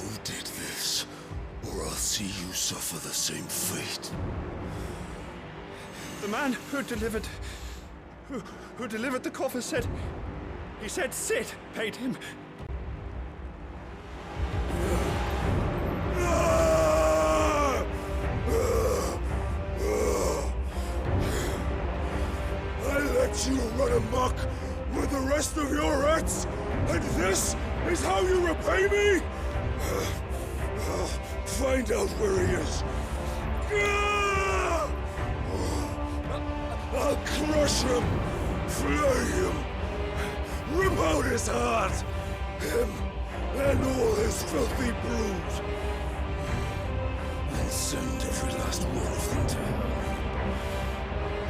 who did this, or I'll see you suffer the same fate. The man who delivered the coffers said... He said Sid paid him. I let you run amok with the rest of your rats, and this is how you repay me? Find out where he is. I'll crush him, flay him, rip out his heart, him and all his filthy brood, and send every last one of them to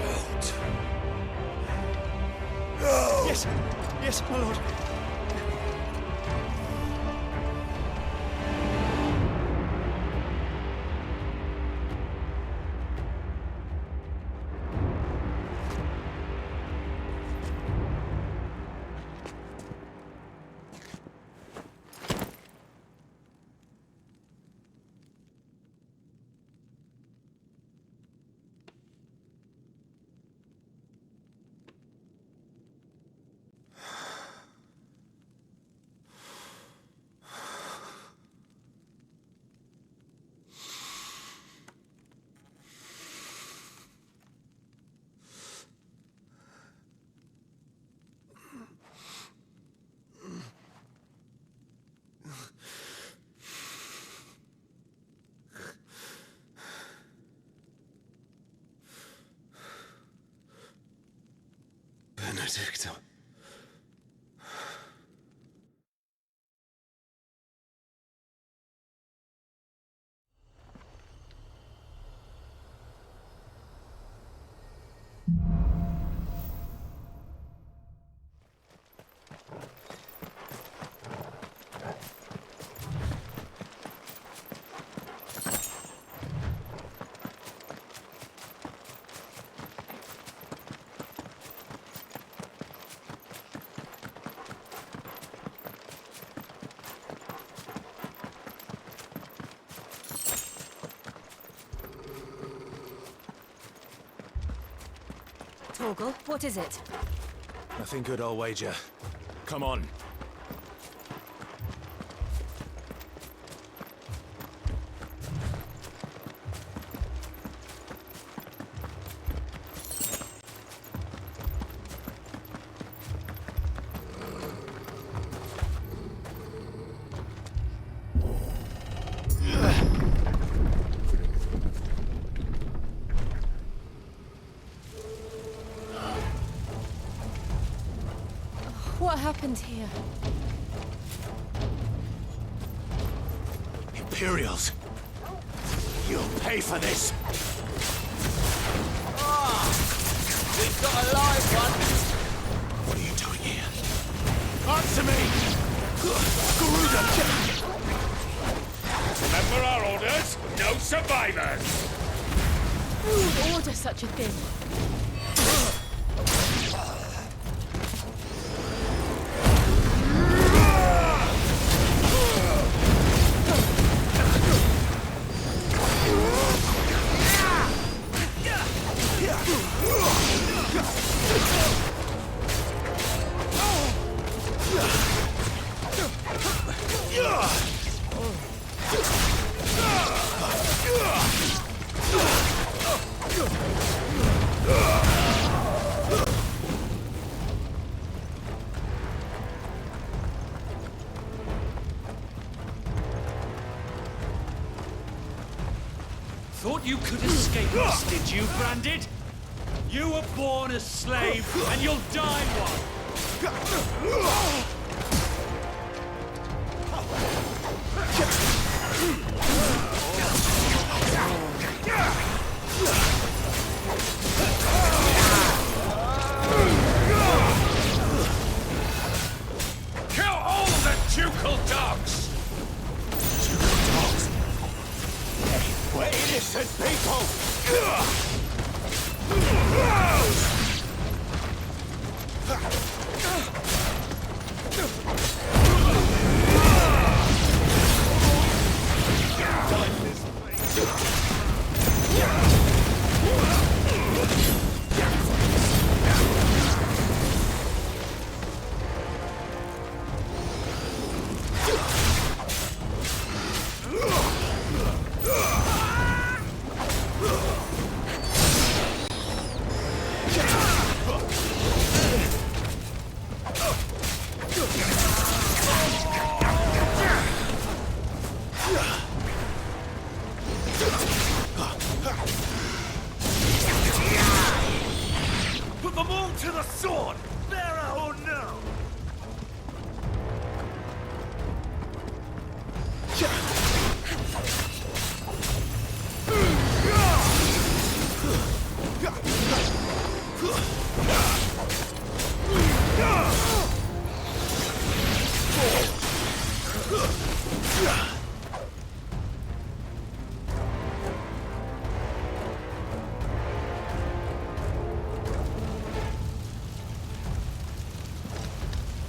hell. Out. Yes, yes, my lord. Benedicta. Torgal, what is it? Nothing good, I'll wager. Come on. What happened here? Imperials! You'll pay for this! We've got a live one! What are you doing here? Answer me! Garuda! Remember our orders? No survivors! Who would order such a thing? Thought you could escape us, did you, Branded? You were born a slave, and you'll die one! Kill all the ducal dogs! Ducal dogs? We're innocent people!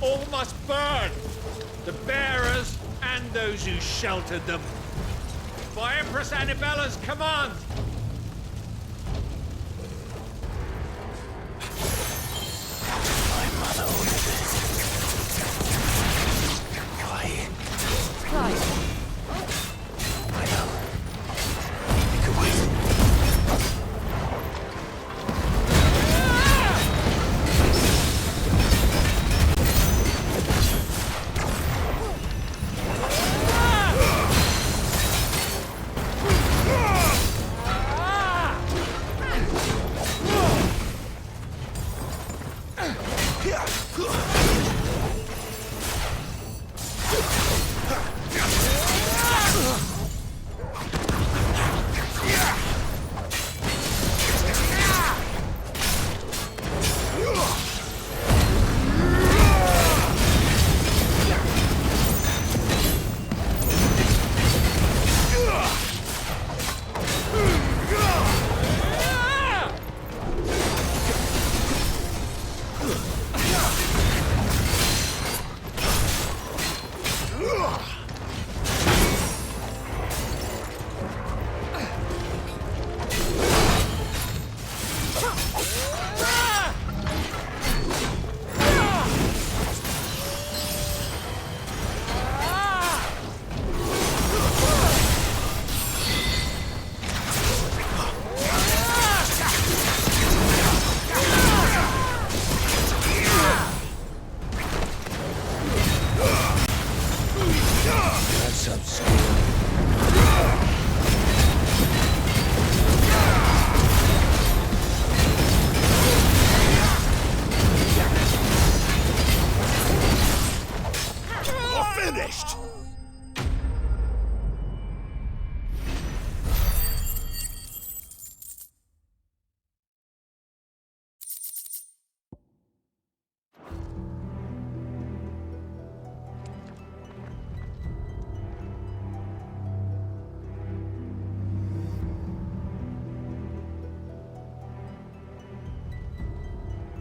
All must burn! The bearers and those who sheltered them. By Empress Annabella's command! My mother ordered this. Why? Clive, I know. You can wait.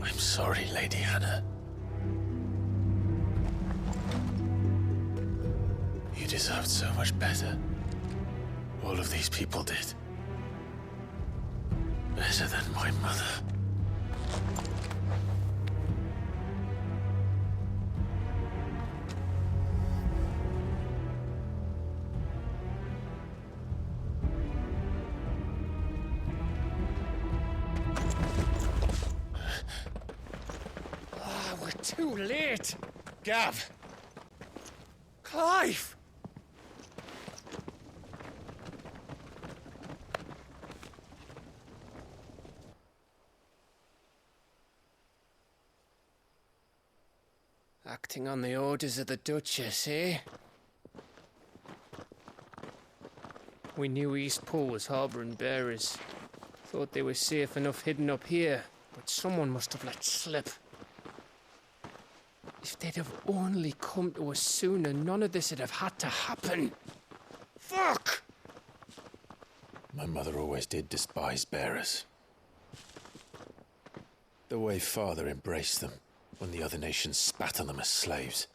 I'm sorry, Lady Hannah. You deserved so much better. All of these people did. Better than my mother. We're too late! Gav! Clive! Acting on the orders of the Duchess, eh? We knew Eastpool was harbouring bearers. Thought they were safe enough hidden up here, but someone must have let slip. If they'd have only come to us sooner, none of this would have had to happen. Fuck! My mother always did despise bearers. The way Father embraced them when the other nations spat on them as slaves.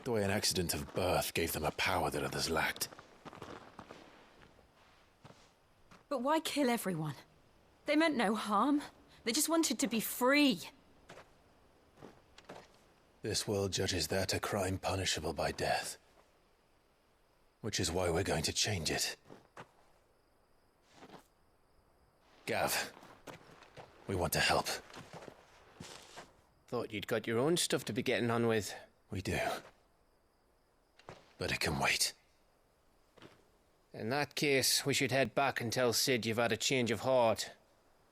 The way an accident of birth gave them a power that others lacked. but why kill everyone? They meant no harm. They just wanted to be free. This world judges that a crime punishable by death. Which is why we're going to change it. Gav, we want to help. Thought you'd got your own stuff to be getting on with. We do. But it can wait. In that case, we should head back and tell Sid you've had a change of heart.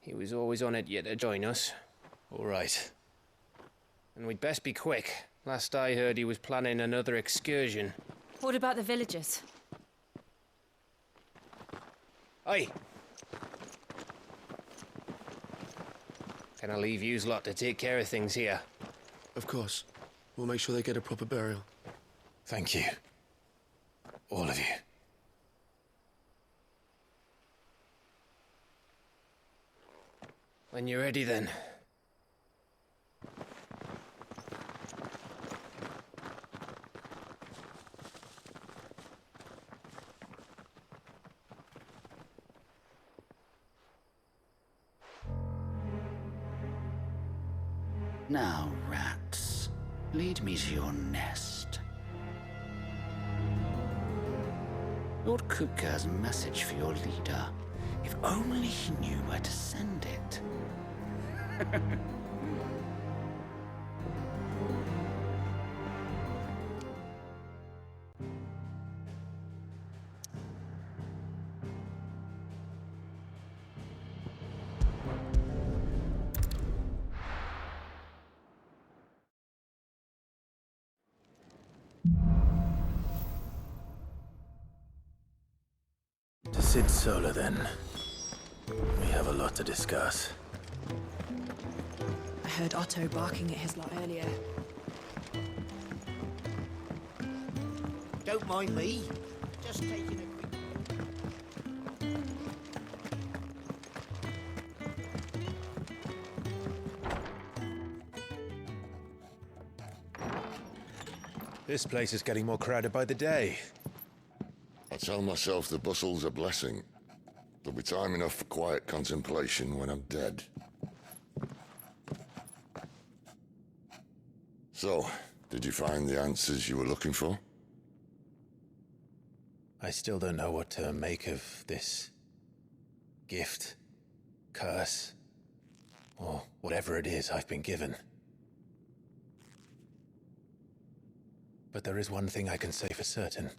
He was always on it yet to join us. All right. And we'd best be quick. Last I heard, he was planning another excursion. What about the villagers? Aye. Can I leave yous lot to take care of things here? Of course. We'll make sure they get a proper burial. Thank you. All of you. When you're ready, then. Now, rats, lead me to your nest. Lord Kupka has a message for your leader. If only he knew where to send it. To Sid Solar, then. We have a lot to discuss. I heard Otto barking at his lot earlier. Don't mind me. Just taking a quick... This place is getting more crowded by the day. I tell myself the bustle's a blessing. There'll be time enough for quiet contemplation when I'm dead. So, did you find the answers you were looking for? I still don't know what to make of this gift, curse, or whatever it is I've been given. But there is one thing I can say for certain.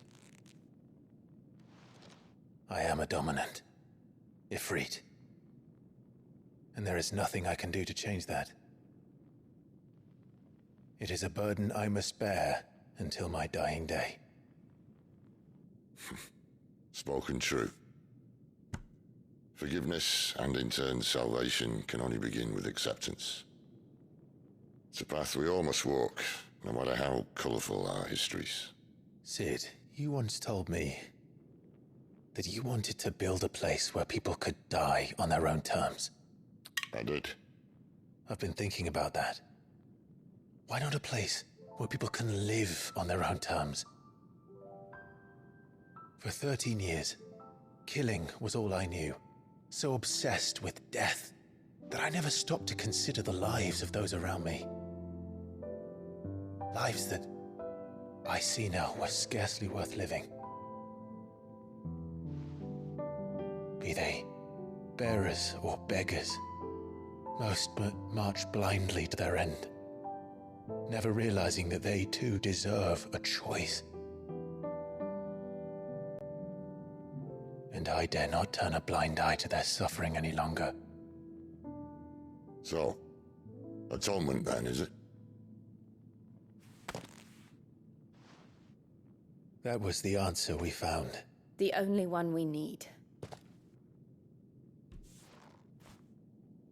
I am a dominant, Ifrit. And there is nothing I can do to change that. It is a burden I must bear until my dying day. Spoken true. Forgiveness and in turn salvation can only begin with acceptance. It's a path we all must walk, no matter how colourful our histories. Sid, you once told me that you wanted to build a place where people could die on their own terms. I did. I've been thinking about that. Why not a place where people can live on their own terms? For 13 years, killing was all I knew. So obsessed with death that I never stopped to consider the lives of those around me. Lives that I see now were scarcely worth living. Be they bearers or beggars, most march blindly to their end, never realizing that they too deserve a choice. And I dare not turn a blind eye to their suffering any longer. So, atonement then, is it? That was the answer we found. The only one we need.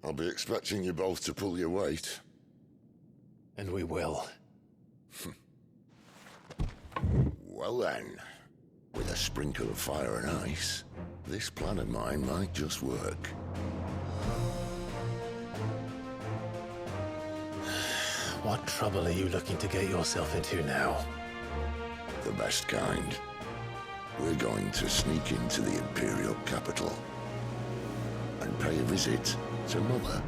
I'll be expecting you both to pull your weight. And we will. Well then, with a sprinkle of fire and ice, this plan of mine might just work. What trouble are you looking to get yourself into now? The best kind. We're going to sneak into the Imperial capital and pay a visit to Mother.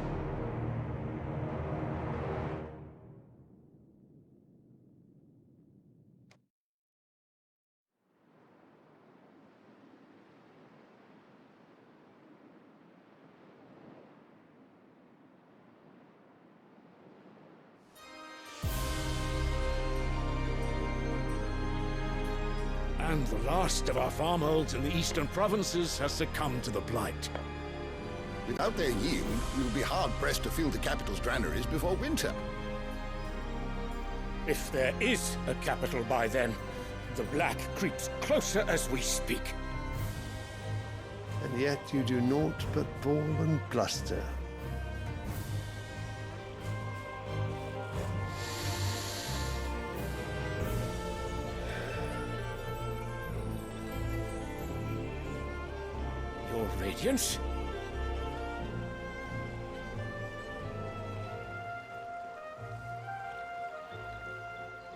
And the last of our farmholds in the eastern provinces has succumbed to the blight. Without their yield, you'll be hard-pressed to fill the capital's granaries before winter. If there is a capital by then, the black creeps closer as we speak. And yet you do naught but bawl and bluster. Your Radiance.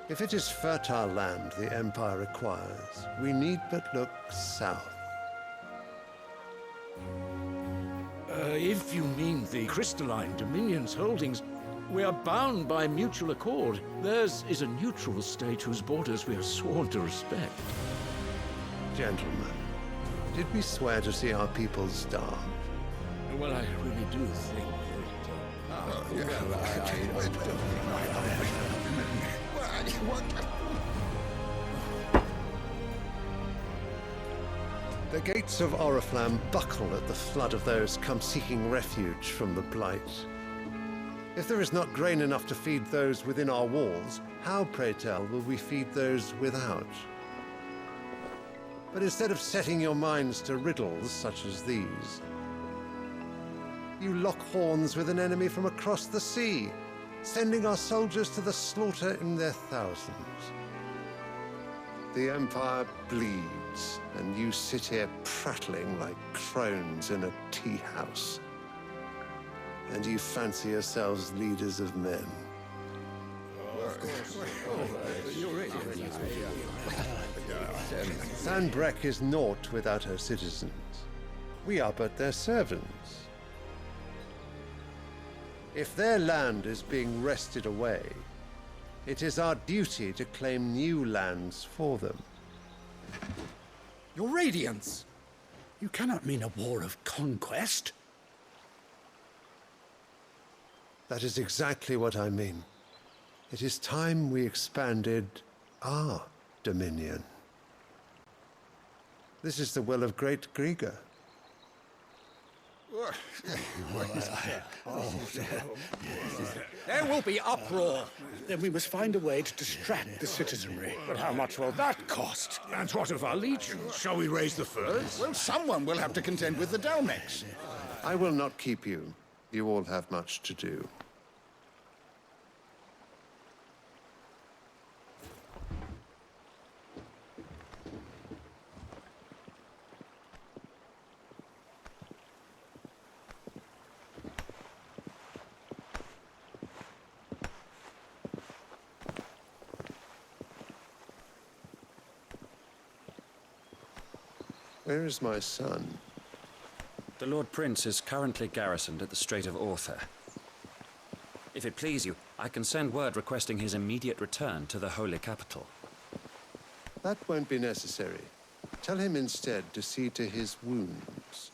If it is fertile land the Empire requires, we need but look south. If you mean the crystalline Dominion's holdings, we are bound by mutual accord. Theirs is a neutral state whose borders we are sworn to respect. Gentlemen, did we swear to see our people starve? Well, I really do think The gates of Oriflamme buckle at the flood of those come seeking refuge from the Blight. If there is not grain enough to feed those within our walls, how, pray tell, will we feed those without? But instead of setting your minds to riddles such as these, you lock horns with an enemy from across the sea, sending our soldiers to the slaughter in their thousands. The Empire bleeds, and you sit here prattling like crones in a tea house. And you fancy yourselves leaders of men. Sanbreque is naught without her citizens. We are but their servants. If their land is being wrested away, it is our duty to claim new lands for them. Your Radiance! You cannot mean a war of conquest. That is exactly what I mean. It is time we expanded our dominion. This is the will of great Grieger. There will be uproar. Then we must find a way to distract the citizenry. But how much will that cost? And what of our legions? Shall we raise the furs? Well, someone will have to contend with the Dalmex. I will not keep you. You all have much to do. Where is my son? The Lord Prince is currently garrisoned at the Strait of Author. If it please you, I can send word requesting his immediate return to the Holy Capital. That won't be necessary. Tell him instead to see to his wounds.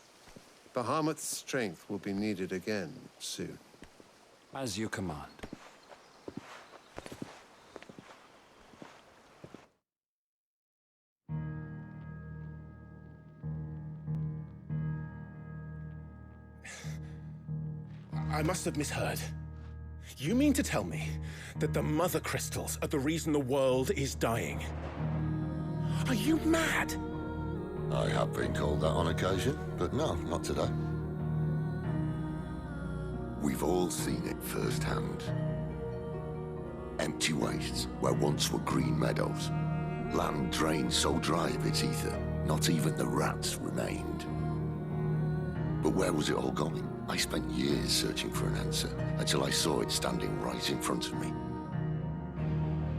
Bahamut's strength will be needed again soon. As you command. I must have misheard. You mean to tell me that the MotherCrystals are the reason the world is dying? Are you mad? I have been called that on occasion, but no, not today. We've all seen it firsthand. Empty wastes where once were green meadows. Land drained so dry of its ether, not even the rats remained. But where was it all going? I spent years searching for an answer, until I saw it standing right in front of me.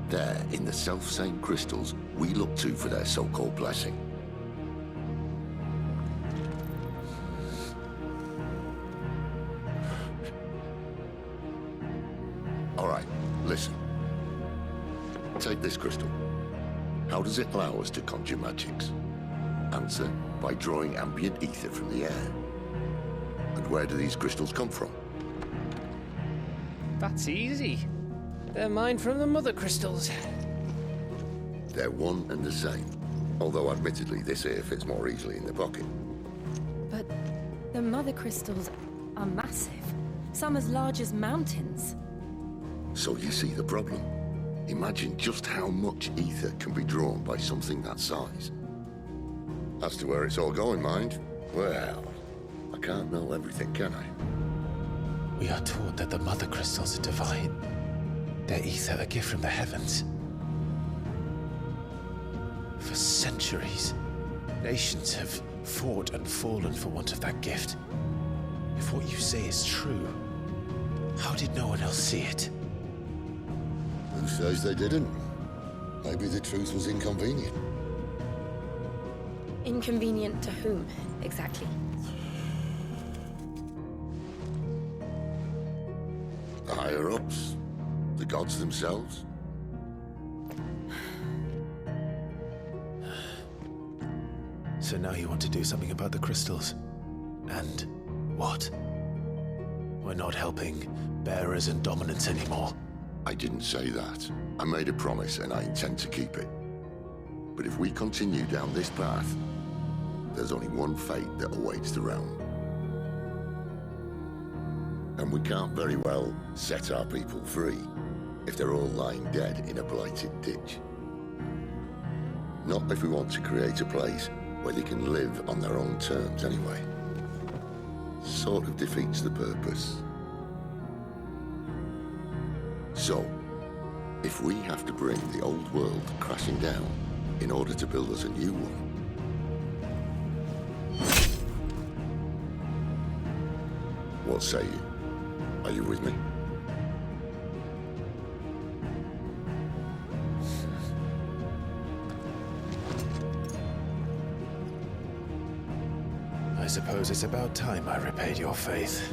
There, in the self-same crystals we look to for their so-called blessing. All right, listen. Take this crystal. How does it allow us to conjure magics? Answer, by drawing ambient ether from the air. And where do these crystals come from? That's easy. They're mine from the MotherCrystals. They're one and the same. Although admittedly this here fits more easily in the pocket. But the MotherCrystals are massive. Some as large as mountains. So you see the problem. Imagine just how much ether can be drawn by something that size. As to where it's all going, mind, well, I can't know everything, can I? We are taught that the MotherCrystals are divine. Their ether a gift from the heavens. For centuries, nations have fought and fallen for want of that gift. If what you say is true, how did no one else see it? Who says they didn't? Maybe the truth was inconvenient. Inconvenient to whom, exactly? The higher-ups? The gods themselves? So now you want to do something about the crystals? And what? We're not helping bearers and dominants anymore. I didn't say that. I made a promise and I intend to keep it. But if we continue down this path, there's only one fate that awaits the realm. And we can't very well set our people free if they're all lying dead in a blighted ditch. Not if we want to create a place where they can live on their own terms anyway. Sort of defeats the purpose. So, if we have to bring the old world crashing down in order to build us a new one, what say you? Are you with me? I suppose it's about time I repaid your faith.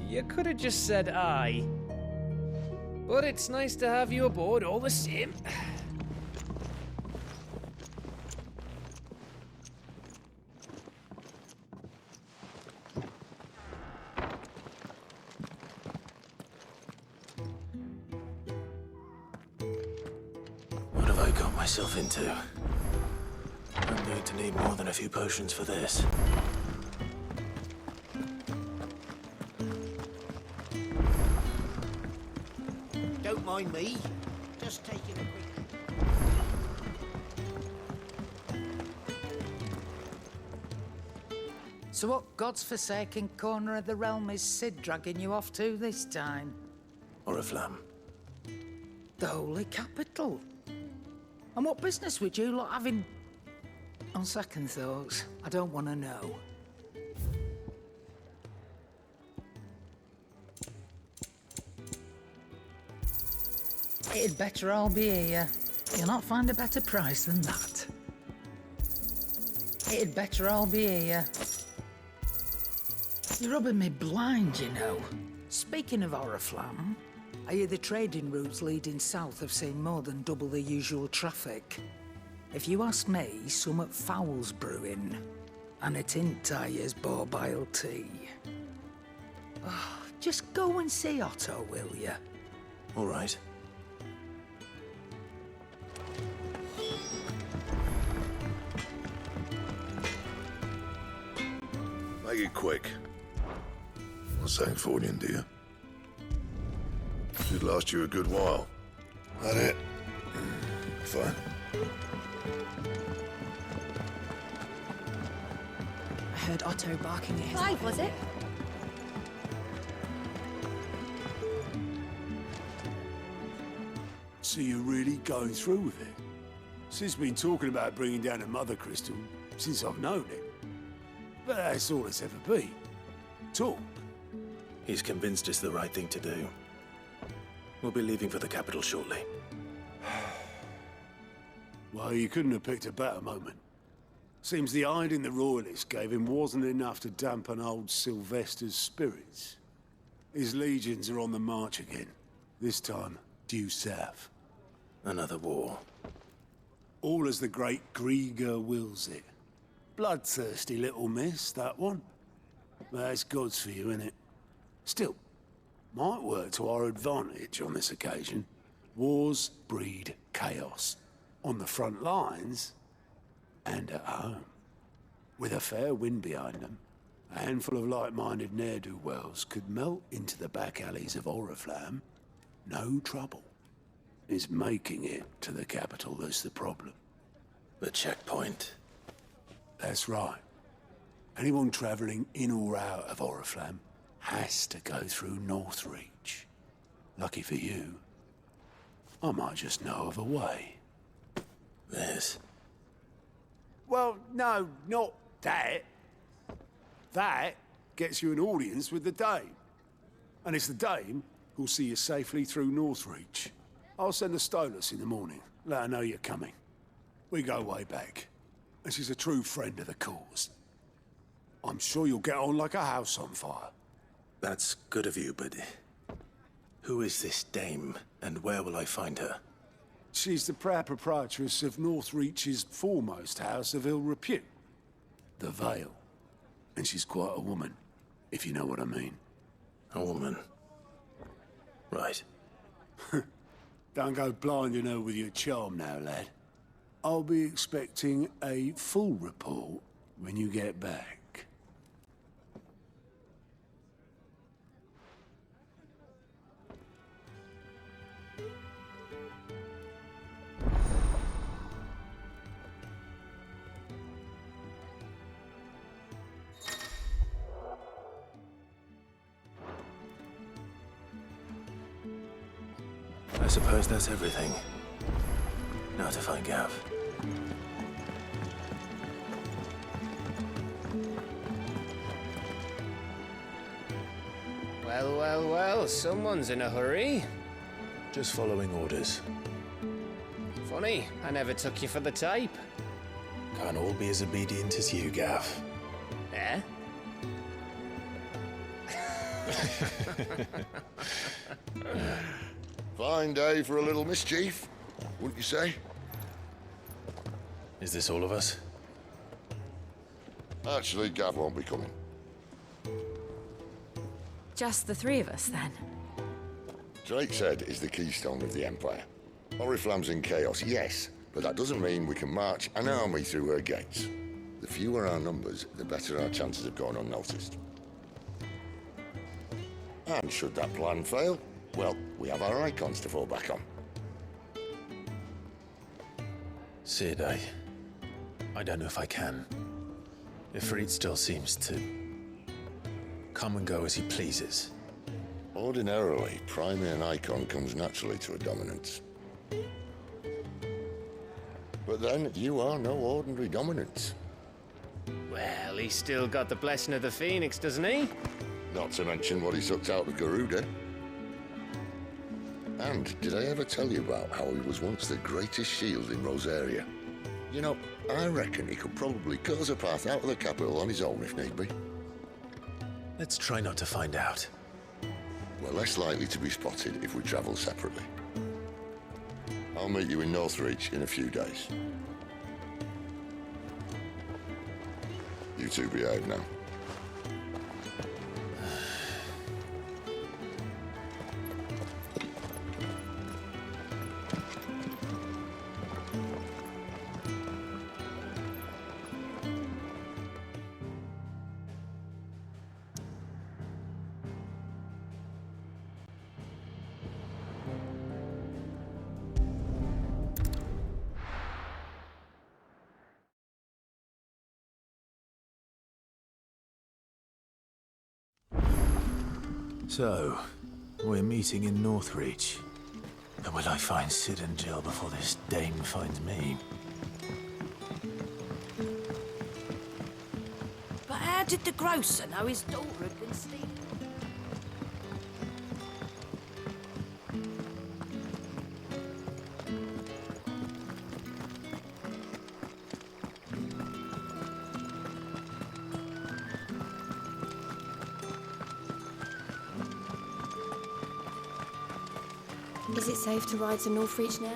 You could have just said aye. But it's nice to have you aboard all the same. What have I got myself into? I'm going to need more than a few potions for this. Don't mind me. Just taking a quick... So what God's forsaken corner of the realm is Sid dragging you off to this time? Oriflamme. The Holy Capital. And what business would you lot have in... On second thoughts, I don't want to know. It'd better all be here. You'll not find a better price than that. It'd better all be here. You're rubbing me blind, you know. Speaking of Oriflamme, I hear the trading routes leading south have seen more than double the usual traffic. If you ask me, summat foul's brewing. And it ain't Tyre's borbile tea. Oh, just go and see Otto, will you? All right. Make it quick. Not saying fortune, do you? Should last you a good while. That it? Fine. I heard Otto barking at his... Clive, was it? So you're really going through with it? Sid's been talking about bringing down a MotherCrystal since I've known it. But that's all it's ever been. Talk. He's convinced it's the right thing to do. We'll be leaving for the capital shortly. Well, you couldn't have picked a better moment. Seems the hiding the royalists gave him wasn't enough to dampen old Sylvester's spirits. His legions are on the march again. This time, due south. Another war. All as the great Grieger wills it. Bloodthirsty little miss, that one. But that's God's for you, innit? Still, might work to our advantage on this occasion. Wars breed chaos. On the front lines, and at home. With a fair wind behind them, a handful of like-minded ne'er-do-wells could melt into the back alleys of Oriflamme. No trouble. It's making it to the capital that's the problem. The checkpoint. That's right. Anyone travelling in or out of Oriflamme has to go through Northreach. Lucky for you, I might just know of a way. This? Well, no, not that. That gets you an audience with the Dame. And it's the Dame who'll see you safely through Northreach. I'll send the Stolas in the morning. Let her know you're coming. We go way back. And she's a true friend of the cause. I'm sure you'll get on like a house on fire. That's good of you, but who is this dame, and where will I find her? She's the proud proprietress of Northreach's foremost house of ill repute, the Vale. And she's quite a woman, if you know what I mean. A woman? Right. Don't go blinding her with your charm now, lad. I'll be expecting a full report when you get back. I suppose that's everything. Now to find Gav. Well, well, well, someone's in a hurry. Just following orders. Funny, I never took you for the type. Can't all be as obedient as you, Gav. Eh? Fine day for a little mischief, wouldn't you say? Is this all of us? Actually, Gav won't be coming. Just the three of us, then? Drake's Head is the keystone of the Empire. Oriflamme's in chaos, yes, but that doesn't mean we can march an army through her gates. The fewer our numbers, the better our chances of going unnoticed. And should that plan fail, well, we have our icons to fall back on. Sid, I don't know if I can. Ifrit still seems to come and go as he pleases. Ordinarily, priming an icon comes naturally to a dominance. But then, you are no ordinary dominance. Well, he's still got the blessing of the Phoenix, doesn't he? Not to mention what he sucked out of Garuda. And did I ever tell you about how he was once the greatest shield in Rosaria? You know, I reckon he could probably cut us a path out of the capital on his own if need be. Let's try not to find out. We're less likely to be spotted if we travel separately. I'll meet you in Northreach in a few days. You two behave now. So, we're meeting in Northreach. But will I find Sid and Jill before this dame finds me? But how did the grocer know his daughter had been stealing? Is it safe to ride to Northreach now?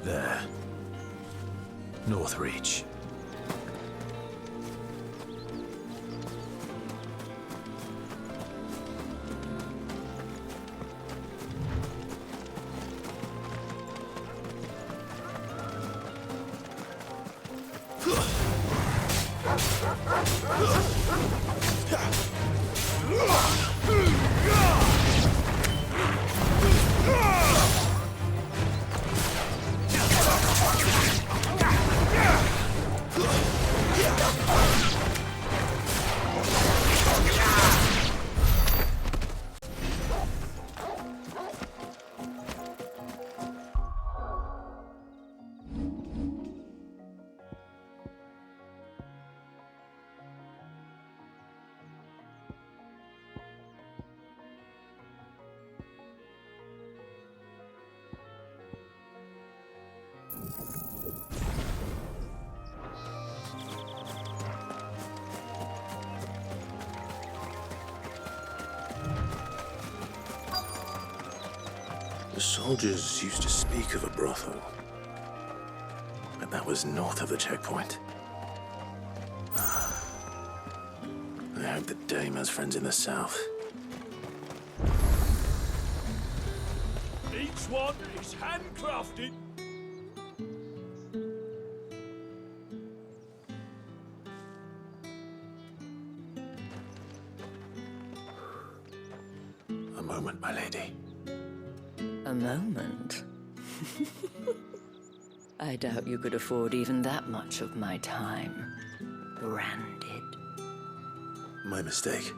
There. Northreach. The soldiers used to speak of a brothel, but that was north of the checkpoint. I hope the dame has friends in the south. Each one is handcrafted. A moment, my lady. A moment? I doubt you could afford even that much of my time. Branded. My mistake.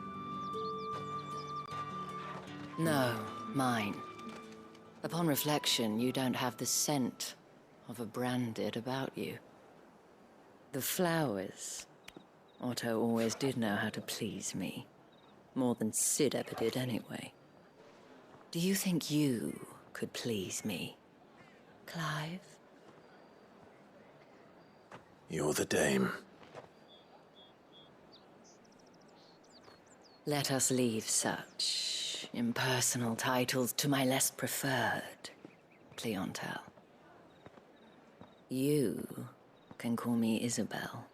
No, mine. Upon reflection, you don't have the scent of a branded about you. The flowers. Otto always did know how to please me. More than Sid ever did anyway. Do you think you could please me, Clive? You're the dame. Let us leave such impersonal titles to my less preferred clientele. You can call me Isabel.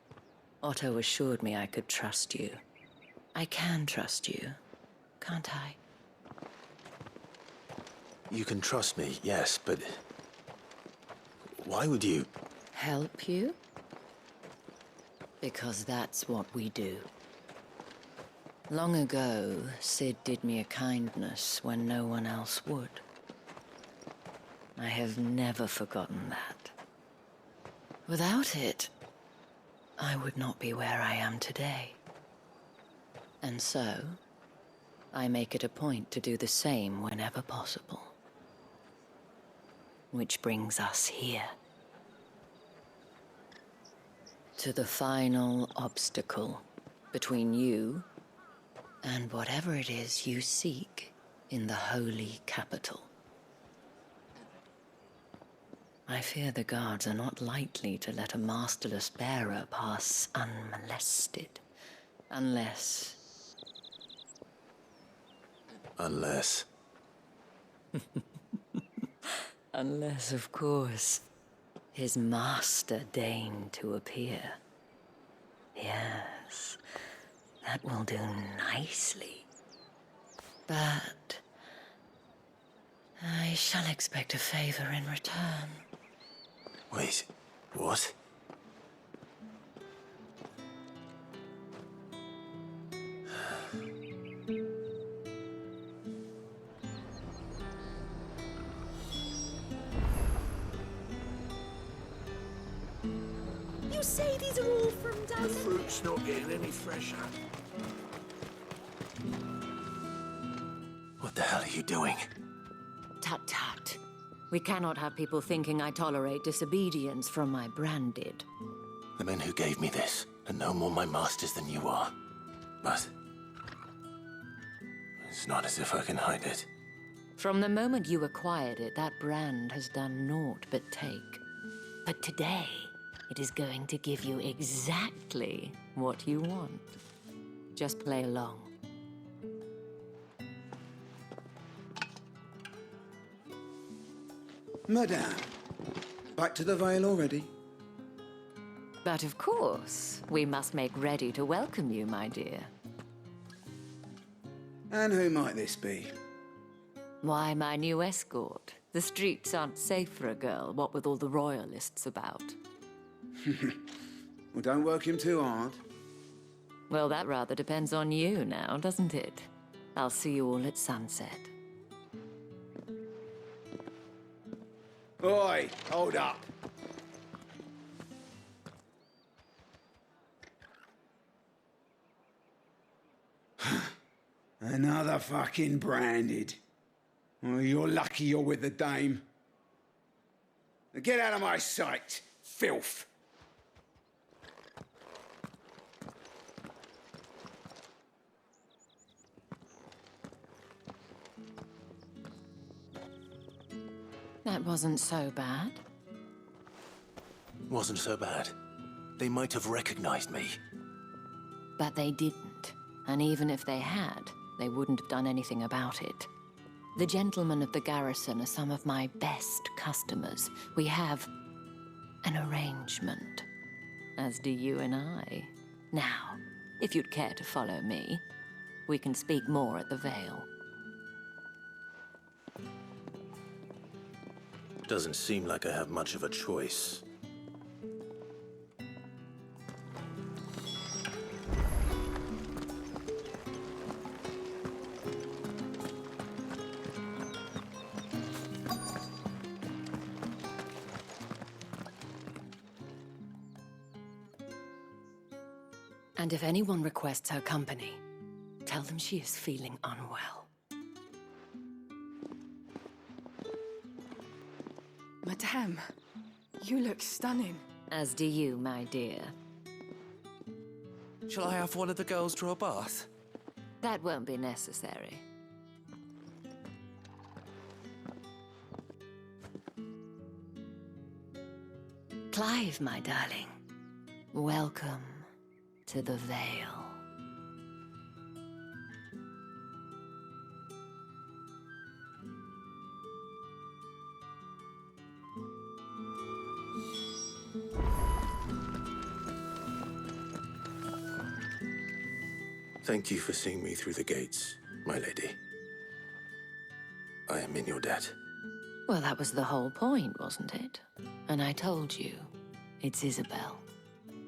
Otto assured me I could trust you. I can trust you, can't I? You can trust me, yes, but why would you? Help you? Because that's what we do. Long ago, Sid did me a kindness when no one else would. I have never forgotten that. Without it, I would not be where I am today. And so, I make it a point to do the same whenever possible. Which brings us here. To the final obstacle between you and whatever it is you seek in the holy capital. I fear the guards are not likely to let a masterless bearer pass unmolested. Unless... Unless, of course, his master deigned to appear. Yes, that will do nicely. But I shall expect a favor in return. Wait, what? You say these are all from down The fruit's not getting any fresher. What the hell are you doing? Tut tut. We cannot have people thinking I tolerate disobedience from my branded. The men who gave me this are no more my masters than you are. But it's not as if I can hide it. From the moment you acquired it, that brand has done naught but take. But today, it is going to give you exactly what you want. Just play along. Madame, back to the Vale already? But of course, we must make ready to welcome you, my dear. And who might this be? Why, my new escort. The streets aren't safe for a girl, what with all the royalists about. Well, don't work him too hard. Well, that rather depends on you now, doesn't it? I'll see you all at sunset. Oi, hold up. Another fucking branded. Well, you're lucky you're with the dame. Now get out of my sight, filth. That wasn't so bad. Wasn't so bad. They might have recognized me. But they didn't. And even if they had, they wouldn't have done anything about it. The gentlemen of the garrison are some of my best customers. We have an arrangement, as do you and I. Now, if you'd care to follow me, we can speak more at the Vale. Doesn't seem like I have much of a choice. And if anyone requests her company, tell them she is feeling unwell. Madame, you look stunning. As do you, my dear. Shall I have one of the girls draw a bath? That won't be necessary. Clive, my darling. Welcome to the Vale. Thank you for seeing me through the gates, my lady. I am in your debt. Well, that was the whole point, wasn't it? And I told you, it's Isabel.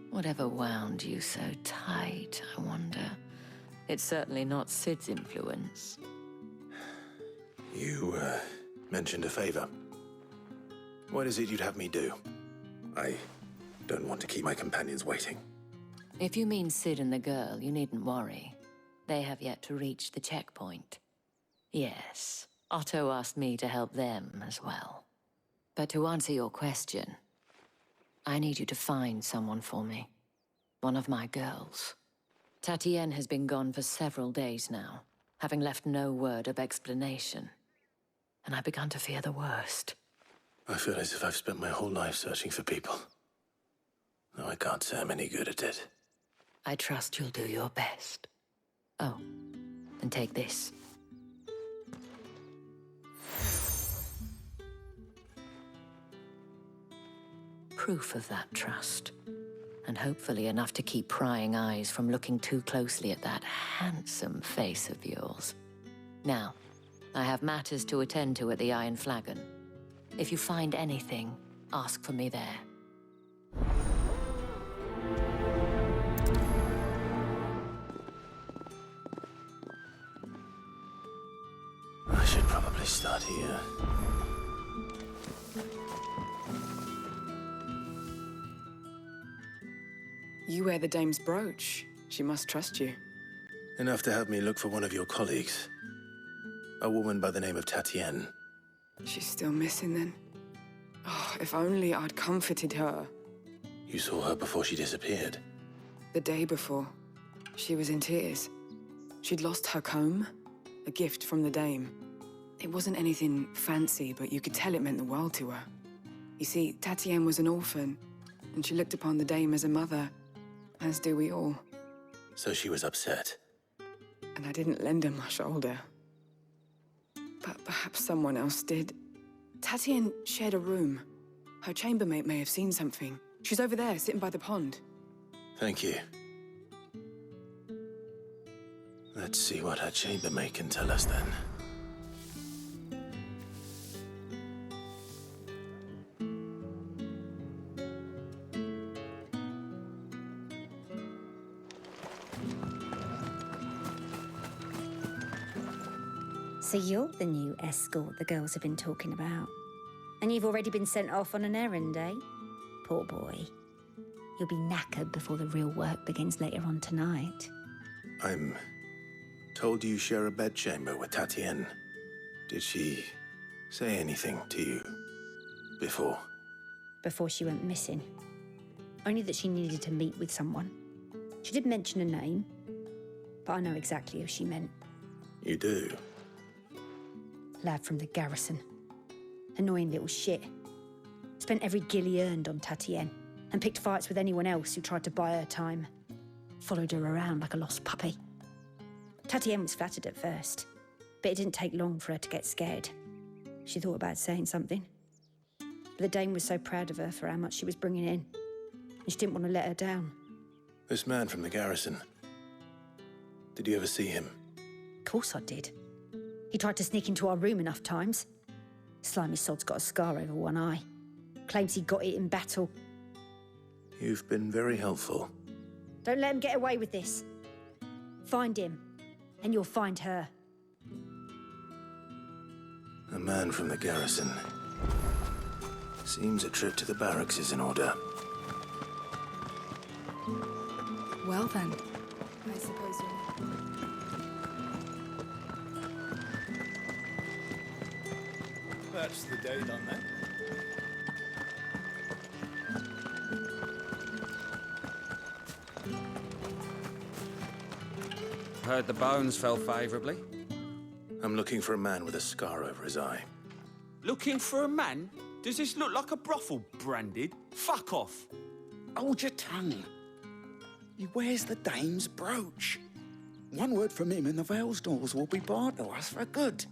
Whatever wound you so tight, I wonder. It's certainly not Sid's influence. You, mentioned a favor. What is it you'd have me do? I don't want to keep my companions waiting. If you mean Sid and the girl, you needn't worry. They have yet to reach the checkpoint. Yes, Otto asked me to help them as well. But to answer your question, I need you to find someone for me. One of my girls. Tatienne has been gone for several days now, having left no word of explanation. And I've begun to fear the worst. I feel as if I've spent my whole life searching for people. No, I can't say I'm any good at it. I trust you'll do your best. Oh, and take this. Proof of that trust. And hopefully enough to keep prying eyes from looking too closely at that handsome face of yours. Now, I have matters to attend to at the Iron Flagon. If you find anything, ask for me there. I should probably start here. You wear the dame's brooch. She must trust you. Enough to have me look for one of your colleagues. A woman by the name of Tatienne. She's still missing then. Oh, if only I'd comforted her. You saw her before she disappeared. The day before, she was in tears. She'd lost her comb, a gift from the dame. It wasn't anything fancy, but you could tell it meant the world to her. You see, Tatienne was an orphan, and she looked upon the dame as a mother, as do we all. So she was upset. And I didn't lend her my shoulder. But perhaps someone else did. Tatienne shared a room. Her chambermaid may have seen something. She's over there, sitting by the pond. Thank you. Let's see what her chambermaid can tell us then. So you're the new escort the girls have been talking about. And you've already been sent off on an errand, eh? Poor boy. You'll be knackered before the real work begins later on tonight. I'm told you share a bedchamber with Tatienne. Did she say anything to you before? Before she went missing. Only that she needed to meet with someone. She did mention a name, but I know exactly who she meant. You do? Lad from the garrison. Annoying little shit. Spent every guil he earned on Tatienne, and picked fights with anyone else who tried to buy her time. Followed her around like a lost puppy. Tatienne was flattered at first, but it didn't take long for her to get scared. She thought about saying something. But the dame was so proud of her for how much she was bringing in, and she didn't want to let her down. This man from the garrison. Did you ever see him? Of course I did. He tried to sneak into our room enough times. Slimy sod's got a scar over one eye. Claims he got it in battle. You've been very helpful. Don't let him get away with this. Find him, and you'll find her. A man from the garrison. Seems a trip to the barracks is in order. Well then, I suppose you're... That's the day done then. Heard the bones fell favourably. I'm looking for a man with a scar over his eye. Looking for a man? Does this look like a brothel, Branded? Fuck off. Hold your tongue. He wears the dame's brooch. One word from him and the Vale's doors will be barred to us for good.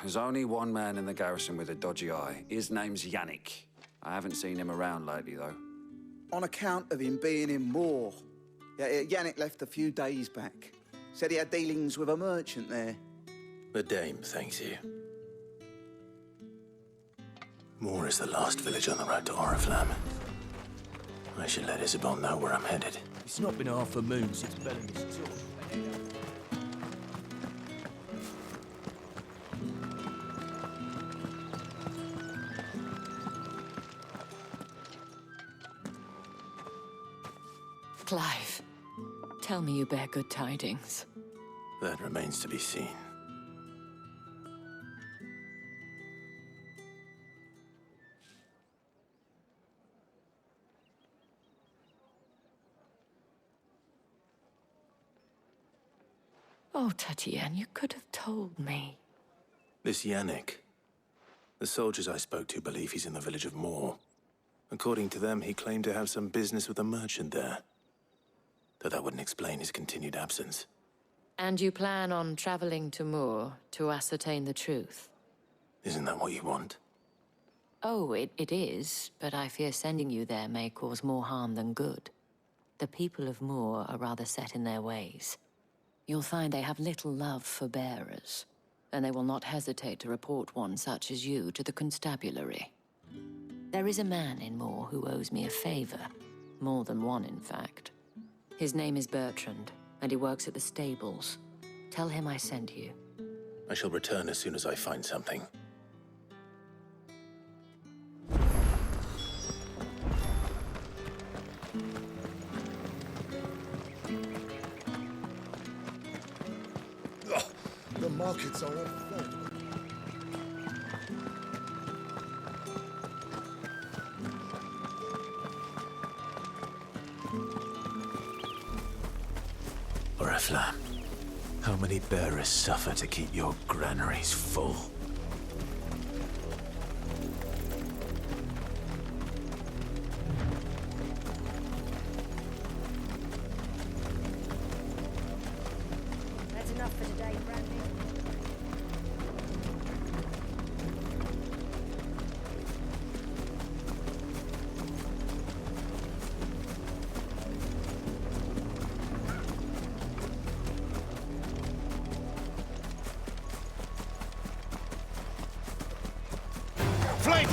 There's only one man in the garrison with a dodgy eye. His name's Yannick. I haven't seen him around lately, though. On account of him being in Moor. Yeah, Yannick left a few days back. Said he had dealings with a merchant there. The dame thanks you. Moor is the last village on the road to Oriflamme. I should let Isabel know where I'm headed. It's not been half a moon since Bellamy's talk. Clive, tell me you bear good tidings. That remains to be seen. Oh, Tatienne, you could have told me. This Yannick. The soldiers I spoke to believe he's in the village of Moor. According to them, he claimed to have some business with a merchant there. Though that wouldn't explain his continued absence. And you plan on traveling to Moor to ascertain the truth? Isn't that what you want? Oh, it is, but I fear sending you there may cause more harm than good. The people of Moor are rather set in their ways. You'll find they have little love for bearers, and they will not hesitate to report one such as you to the constabulary. There is a man in Moor who owes me a favor. More than one, in fact. His name is Bertrand, and he works at the stables. Tell him I sent you. I shall return as soon as I find something. The markets are all full. Oriflamme, how many bearers suffer to keep your granaries full? flank!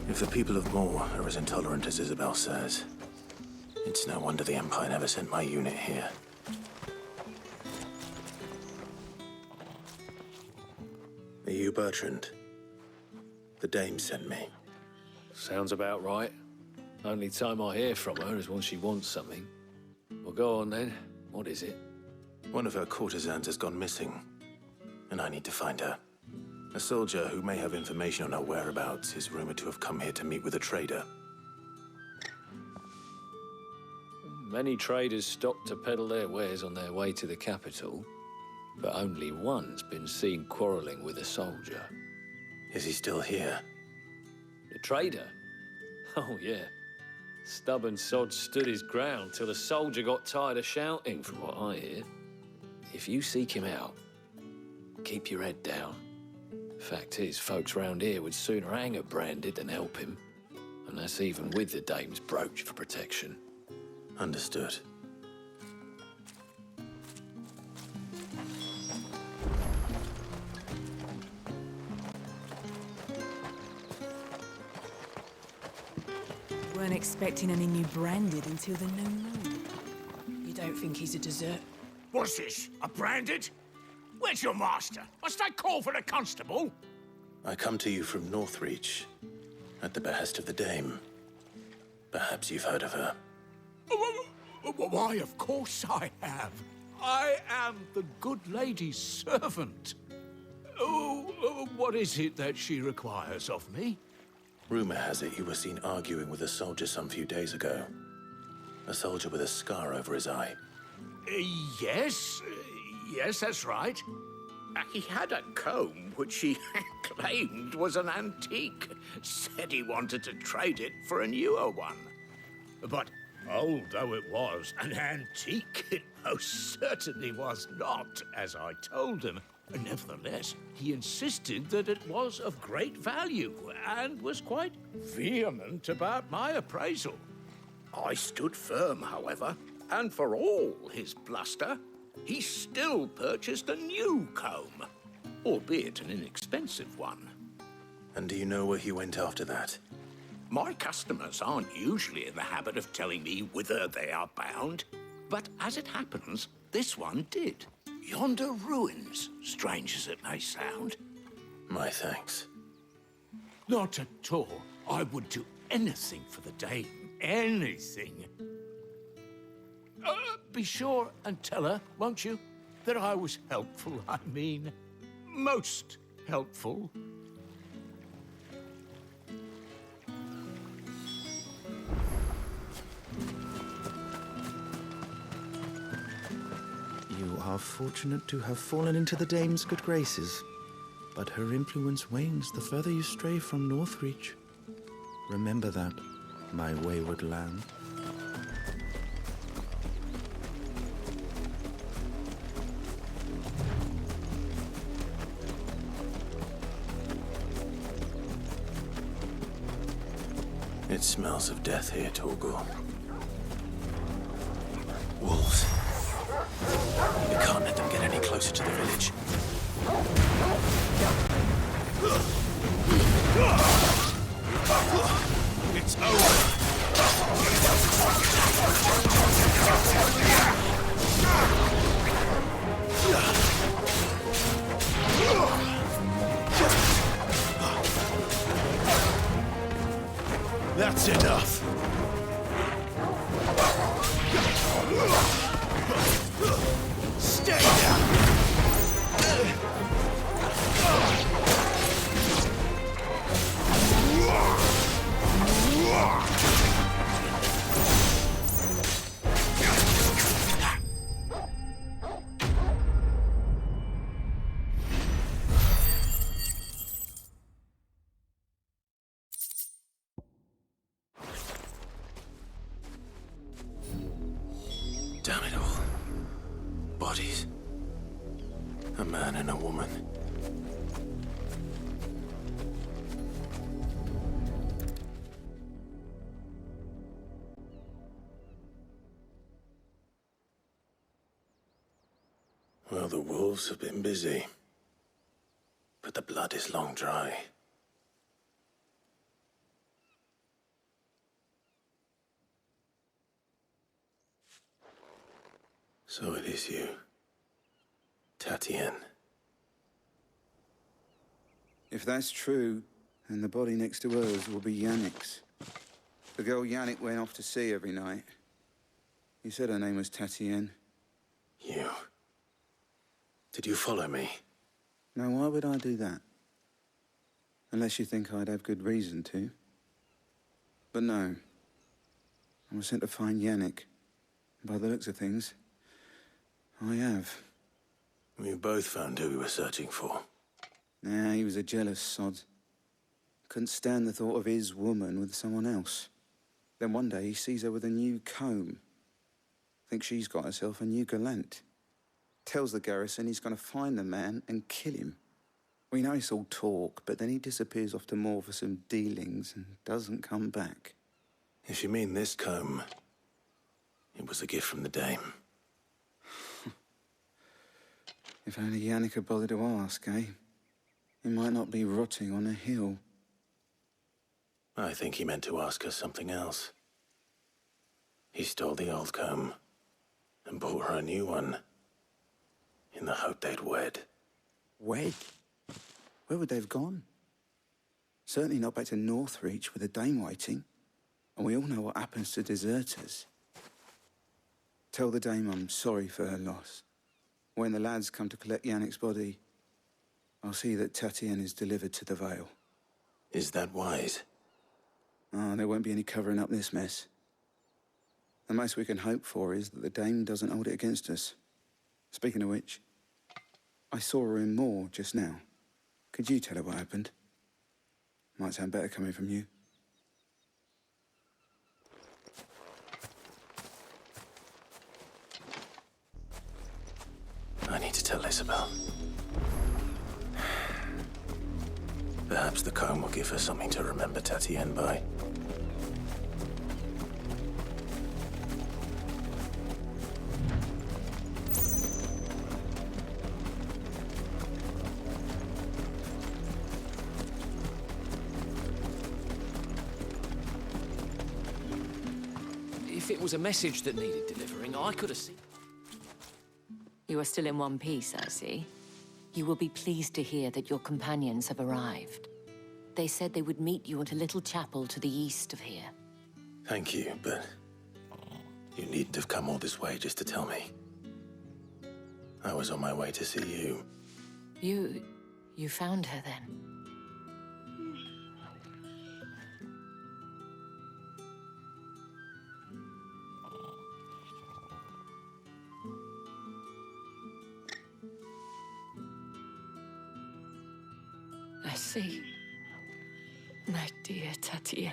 If the people of Moor are as intolerant as Isabel says, it's no wonder the Empire never sent my unit here. Are you Bertrand? The dame sent me. Sounds about right. Only time I hear from her is when she wants something. Well, go on then. What is it? One of her courtesans has gone missing, and I need to find her. A soldier who may have information on her whereabouts is rumored to have come here to meet with a trader. Many traders stop to peddle their wares on their way to the capital, but only one's been seen quarreling with a soldier. Is he still here? The trader? Oh, yeah. Stubborn sod stood his ground till the soldier got tired of shouting, from what I hear. If you seek him out, keep your head down. Fact is, folks round here would sooner hang a branded than help him. And that's even with the dame's brooch for protection. Understood. Weren't expecting any new branded until the new moon. You don't think he's a dessert? What's this? A branded? Where's your master? Must I call for the constable? I come to you from Northreach, at the behest of the dame. Perhaps you've heard of her. Why, of course I have. I am the good lady's servant. Oh, what is it that she requires of me? Rumor has it you were seen arguing with a soldier some few days ago. A soldier with a scar over his eye. Yes, that's right. He had a comb which he claimed was an antique. Said he wanted to trade it for a newer one. But old though it was, an antique it most certainly was not, as I told him. Nevertheless, he insisted that it was of great value and was quite vehement about my appraisal. I stood firm, however, and for all his bluster, he still purchased a new comb, albeit an inexpensive one. And do you know where he went after that? My customers aren't usually in the habit of telling me whither they are bound, but as it happens, this one did. Yonder ruins, strange as it may sound. My thanks. Not at all. I would do anything for the dame. Anything. Be sure and tell her, won't you, that I was helpful. I mean, most helpful. You are fortunate to have fallen into the dame's good graces, but her influence wanes the further you stray from Northreach. Remember that, my wayward lamb. It smells of death here, Torgor. Wolves. We can't let them get any closer to the village. It's over. That's enough. bodies. A man and a woman. Well, the wolves have been busy. But the blood is long dry. So it is you, Tatien. If that's true, then the body next to hers will be Yannick's. The girl Yannick went off to sea every night. You said her name was Tatien. You. Did you follow me? Now, why would I do that? Unless you think I'd have good reason to. But no. I was sent to find Yannick. By the looks of things, I have. We both found who we were searching for. Nah, he was a jealous sod. Couldn't stand the thought of his woman with someone else. Then one day he sees her with a new comb. Thinks she's got herself a new gallant. Tells the garrison he's going to find the man and kill him. We know it's all talk, but then he disappears off to Moor for some dealings and doesn't come back. If you mean this comb, it was a gift from the dame. If only Yannick had bothered to ask, eh? He might not be rotting on a hill. I think he meant to ask her something else. He stole the old comb and bought her a new one in the hope they'd wed. Wed? Where would they have gone? Certainly not back to Northreach with a dame waiting. And we all know what happens to deserters. Tell the dame I'm sorry for her loss. When the lads come to collect Yannick's body, I'll see that Tatien is delivered to the Vale. Is that wise? Oh, there won't be any covering up this mess. The most we can hope for is that the dame doesn't hold it against us. Speaking of which, I saw her in Moor just now. Could you tell her what happened? Might sound better coming from you. I need to tell Isabel. Perhaps the comb will give her something to remember Tatien by. If it was a message that needed delivering, I could have seen... You are still in one piece, I see. You will be pleased to hear that your companions have arrived. They said they would meet you at a little chapel to the east of here. Thank you, but you needn't have come all this way just to tell me. I was on my way to see you. You found her then? I see. My dear Tatien.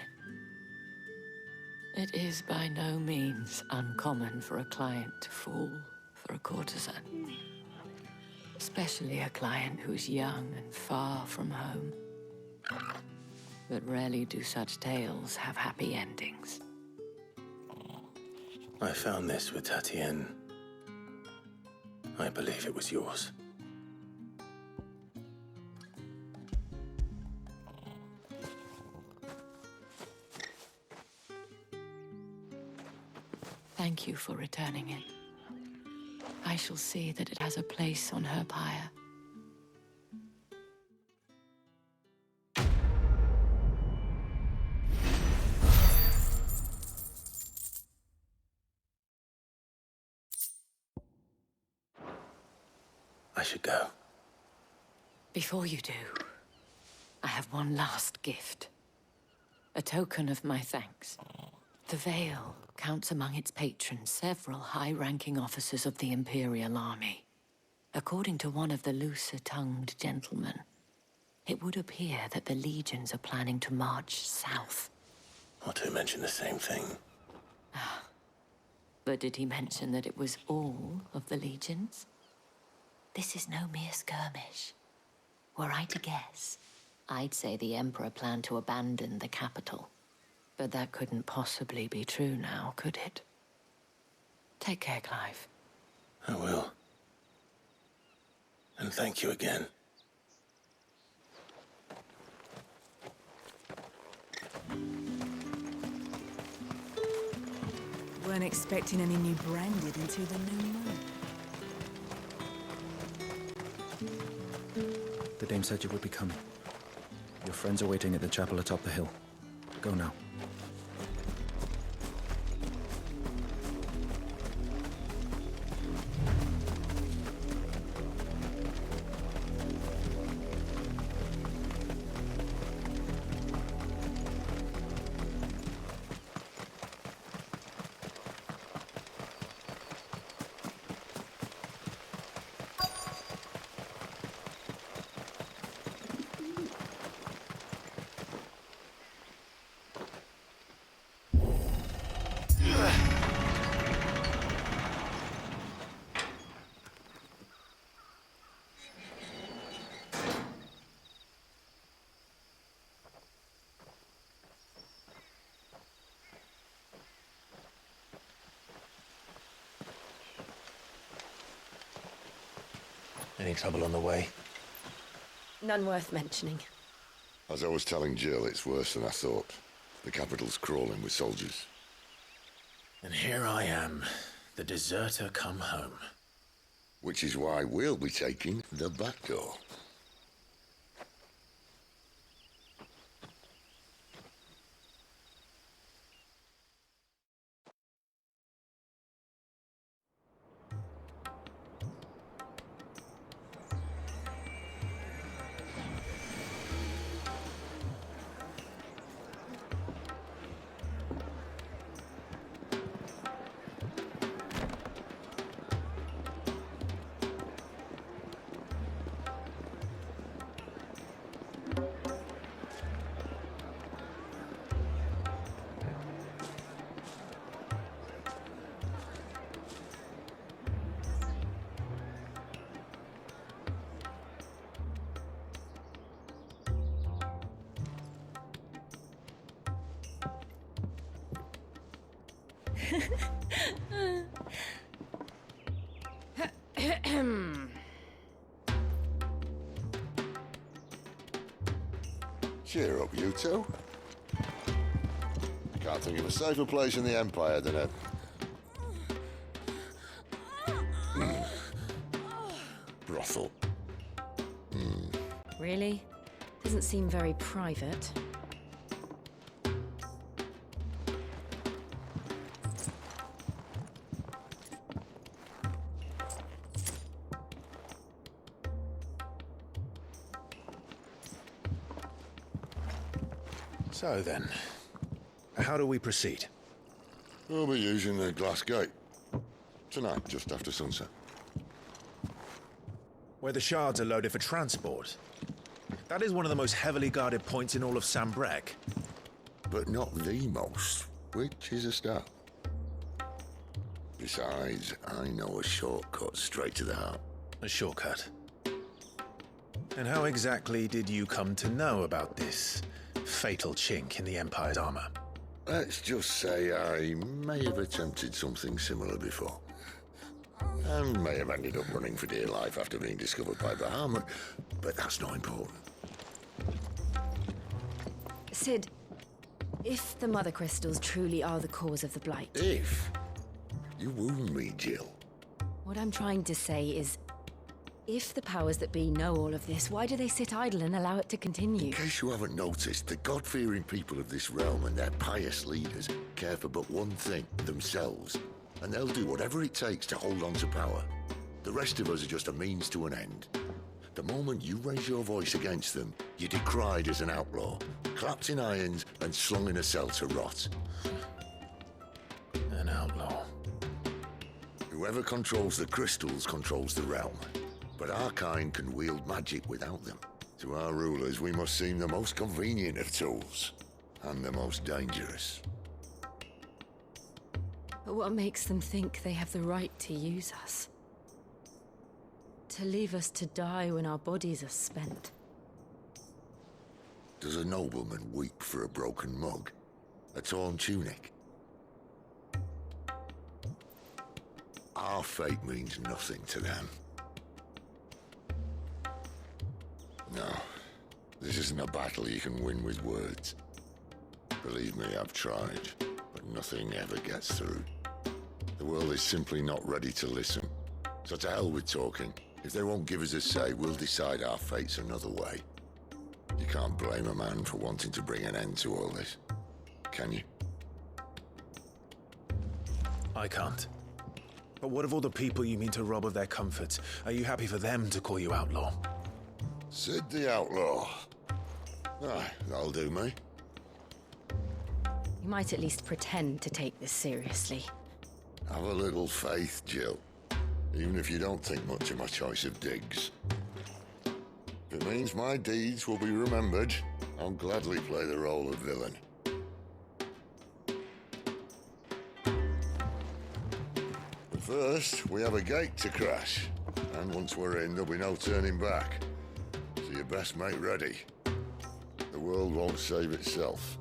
It is by no means uncommon for a client to fall for a courtesan. Especially a client who's young and far from home. But rarely do such tales have happy endings. I found this with Tatien. I believe it was yours. Thank you for returning it. I shall see that it has a place on her pyre. I should go. Before you do, I have one last gift. A token of my thanks. The Vale counts among its patrons several high-ranking officers of the Imperial Army. According to one of the looser-tongued gentlemen, it would appear that the legions are planning to march south. Not to mention the same thing. But did he mention that it was all of the legions? This is no mere skirmish. Were I to guess, I'd say the Emperor planned to abandon the capital. But that couldn't possibly be true now, could it? Take care, Clive. I will. And thank you again. Weren't expecting any new branded until the new moon. The dame said you would be coming. Your friends are waiting at the chapel atop the hill. Go now. Any trouble on the way? None worth mentioning. As I was telling Jill, it's worse than I thought. The capital's crawling with soldiers. And here I am, the deserter come home. Which is why we'll be taking the back door. Cheer up, you two. Can't think of a safer place in the Empire than a... brothel. Really? Doesn't seem very private. So then, how do we proceed? We'll be using the glass gate. Tonight, just after sunset. Where the shards are loaded for transport. That is one of the most heavily guarded points in all of Sambrec. But not the most, which is a start. Besides, I know a shortcut straight to the heart. A shortcut? And how exactly did you come to know about this fatal chink in the Empire's armor? Let's just say I may have attempted something similar before. And may have ended up running for dear life after being discovered by Bahamut, but that's not important. Sid, if the MotherCrystals truly are the cause of the Blight... If? You wound me, Jill. What I'm trying to say is, if the powers that be know all of this, why do they sit idle and allow it to continue? In case you haven't noticed, the God-fearing people of this realm and their pious leaders care for but one thing, themselves. And they'll do whatever it takes to hold on to power. The rest of us are just a means to an end. The moment you raise your voice against them, you're decried as an outlaw, clapped in irons and slung in a cell to rot. An outlaw. Whoever controls the crystals controls the realm. But our kind can wield magic without them. To our rulers, we must seem the most convenient of tools. And the most dangerous. But what makes them think they have the right to use us? To leave us to die when our bodies are spent? Does a nobleman weep for a broken mug? A torn tunic? Our fate means nothing to them. No, this isn't a battle you can win with words. Believe me, I've tried, but nothing ever gets through. The world is simply not ready to listen. So to hell with talking. If they won't give us a say, we'll decide our fates another way. You can't blame a man for wanting to bring an end to all this, can you? I can't. But what of all the people you mean to rob of their comforts? Are you happy for them to call you outlaw? Sid the Outlaw. Aye, that'll do me. You might at least pretend to take this seriously. Have a little faith, Jill. Even if you don't think much of my choice of digs. If it means my deeds will be remembered, I'll gladly play the role of villain. But first, we have a gate to crash. And once we're in, there'll be no turning back. So you best make ready. The world won't save itself.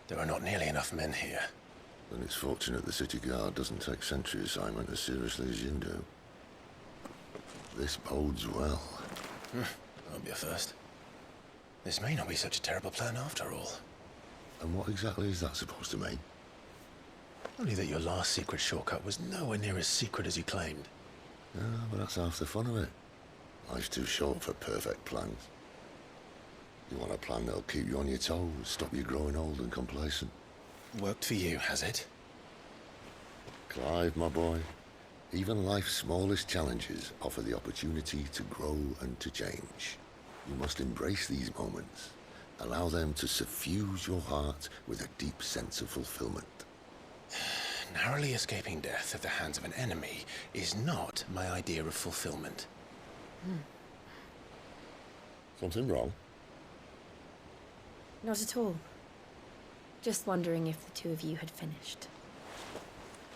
There are not nearly enough men here. Then it's fortunate the city guard doesn't take sentry assignment as seriously as you do. This bodes well. Won't be a first. This may not be such a terrible plan after all. And what exactly is that supposed to mean? Only that your last secret shortcut was nowhere near as secret as you claimed. Yeah, but that's half the fun of it. Life's too short for perfect plans. You want a plan that'll keep you on your toes, stop you growing old and complacent. Worked for you, has it? Clive, my boy, even life's smallest challenges offer the opportunity to grow and to change. You must embrace these moments. Allow them to suffuse your heart with a deep sense of fulfillment. Narrowly escaping death at the hands of an enemy is not my idea of fulfillment. Something wrong? Not at all. Just wondering if the two of you had finished.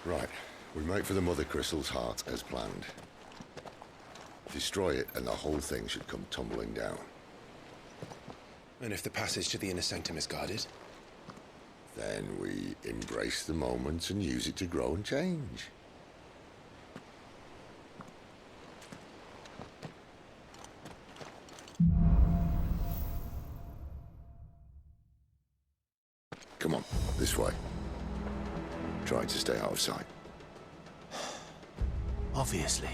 Right. We make for the MotherCrystal's heart as planned. Destroy it and the whole thing should come tumbling down. And if the passage to the inner sanctum is guarded? Then we embrace the moment and use it to grow and change. Come on, this way. Try to stay out of sight. Obviously.